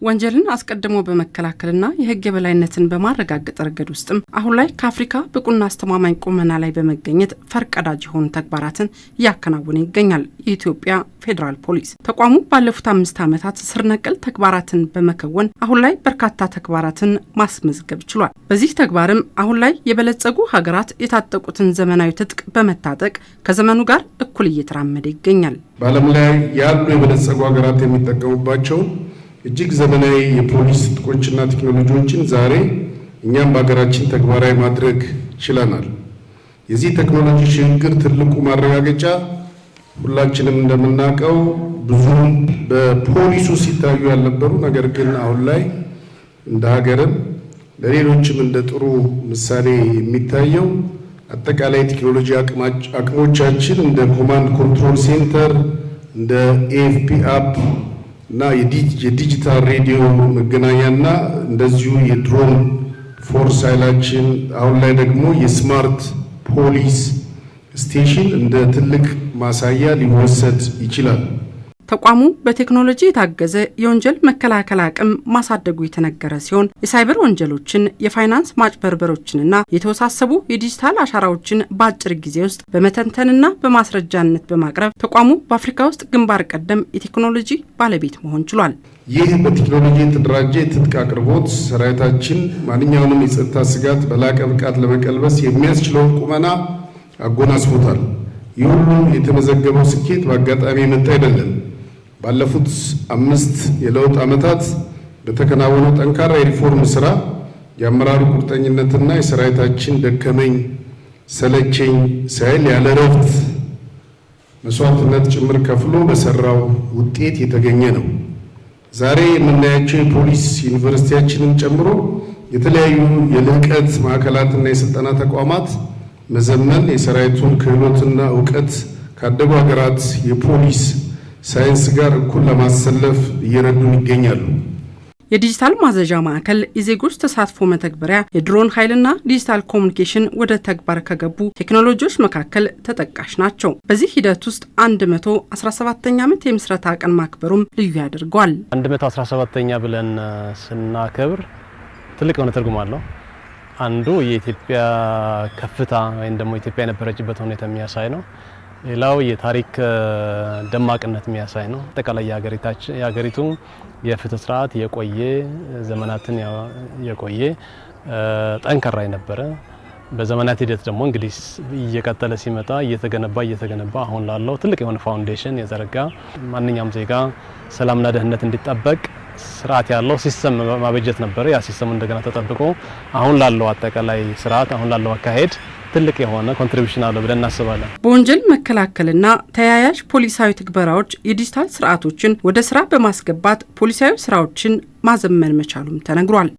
ወንጀልን አስቀድሞ በመከላከልና የሕግ የበላይነትን በማረጋገጥ ረገድ ውስጥም አሁን ላይ ከአፍሪካ ብቁና አስተማማኝ ቁመና ላይ በመገኘት ፈርቀዳጅ የሆኑ ተግባራትን እያከናወነ ይገኛል። የኢትዮጵያ ፌዴራል ፖሊስ ተቋሙ ባለፉት 5 ዓመታት ስር ነቀል ተግባራትን በመከወን አሁን ላይ በርካታ ተግባራትን ማስመዝገብ ችሏል። በዚህ ተግባርም አሁን ላይ የበለጸጉ ሀገራት የታጠቁትን ዘመናዊ ትጥቅ በመታጠቅ ከዘመኑ ጋር እኩል እየተራመደ ይገኛል። በዓለም ላይ ያሉ የበለጸጉ ሀገራት የሚጠቀሙባቸው እጅግ ዘመናዊ የፖሊስ ትጥቆችና ቴክኖሎጂዎችን ዛሬ እኛም በሀገራችን ተግባራዊ ማድረግ ችለናል። የዚህ ቴክኖሎጂ ሽግግር ትልቁ ማረጋገጫ ሁላችንም እንደምናውቀው ብዙ በፖሊሱ ሲታዩ ያልነበሩ ነገር ግን አሁን ላይ እንደ ሀገርም ለሌሎችም እንደ ጥሩ ምሳሌ የሚታየው አጠቃላይ ቴክኖሎጂ አቅሞቻችን እንደ ኮማንድ ኮንትሮል ሴንተር እንደ ኤኤፍፒ አፕ እና የዲጂታል ሬዲዮ መገናኛና እንደዚሁ የድሮን ፎርስ ኃይላችን አሁን ላይ ደግሞ የስማርት ፖሊስ ስቴሽን እንደ ትልቅ ማሳያ ሊወሰድ ይችላል። ተቋሙ በቴክኖሎጂ የታገዘ የወንጀል መከላከል አቅም ማሳደጉ የተነገረ ሲሆን የሳይበር ወንጀሎችን፣ የፋይናንስ ማጭበርበሮችንና የተወሳሰቡ የዲጂታል አሻራዎችን በአጭር ጊዜ ውስጥ በመተንተንና በማስረጃነት በማቅረብ ተቋሙ በአፍሪካ ውስጥ ግንባር ቀደም የቴክኖሎጂ ባለቤት መሆን ችሏል። ይህ በቴክኖሎጂ የተደራጀ የትጥቅ አቅርቦት ሰራዊታችን ማንኛውንም የጸጥታ ስጋት በላቀ ብቃት ለመቀልበስ የሚያስችለውን ቁመና አጎናጽፎታል። ይህ ሁሉ የተመዘገበው ስኬት በአጋጣሚ የመጣ አይደለም። ባለፉት 5 የለውጥ ዓመታት በተከናወነው ጠንካራ የሪፎርም ስራ የአመራሩ ቁርጠኝነትና የሰራዊታችን ደከመኝ ሰለቸኝ ሳይል ያለ እረፍት መስዋዕትነት ጭምር ከፍሎ በሰራው ውጤት የተገኘ ነው። ዛሬ የምናያቸው የፖሊስ ዩኒቨርሲቲያችንን ጨምሮ የተለያዩ የልህቀት ማዕከላትና የስልጠና ተቋማት መዘመን የሰራዊቱን ክህሎትና እውቀት ካደጉ ሀገራት የፖሊስ ሳይንስ ጋር እኩል ለማሰለፍ እየረዱን ይገኛሉ። የዲጂታል ማዘዣ ማዕከል፣ የዜጎች ተሳትፎ መተግበሪያ፣ የድሮን ኃይልና ዲጂታል ኮሙኒኬሽን ወደ ተግባር ከገቡ ቴክኖሎጂዎች መካከል ተጠቃሽ ናቸው። በዚህ ሂደት ውስጥ 117ኛ ዓመት የምስረታ ቀን ማክበሩም ልዩ ያደርገዋል። 117ኛ ብለን ስናከብር ትልቅ የሆነ ትርጉም አለው። አንዱ የኢትዮጵያ ከፍታ ወይም ደግሞ ኢትዮጵያ የነበረችበት ሁኔታ የሚያሳይ ነው። ሌላው የታሪክ ደማቅነት የሚያሳይ ነው። አጠቃላይ የሀገሪቱ የፍትህ ስርዓት የቆየ ዘመናትን የቆየ ጠንካራ የነበረ በዘመናት ሂደት ደግሞ እንግዲህ እየቀጠለ ሲመጣ እየተገነባ አሁን ላለው ትልቅ የሆነ ፋውንዴሽን የዘረጋ ማንኛውም ዜጋ ሰላምና ደህንነት እንዲጠበቅ ስርዓት ያለው ሲስተም ማበጀት ነበር። ያ ሲስተም እንደገና ተጠብቆ አሁን ላለው አጠቃላይ ስርዓት አሁን ላለው አካሄድ ትልቅ የሆነ ኮንትሪቢዩሽን አለው ብለን እናስባለን። በወንጀል መከላከልና ተያያዥ ፖሊሳዊ ትግበራዎች የዲጂታል ስርዓቶችን ወደ ስራ በማስገባት ፖሊሳዊ ስራዎችን ማዘመን መቻሉም ተነግሯል።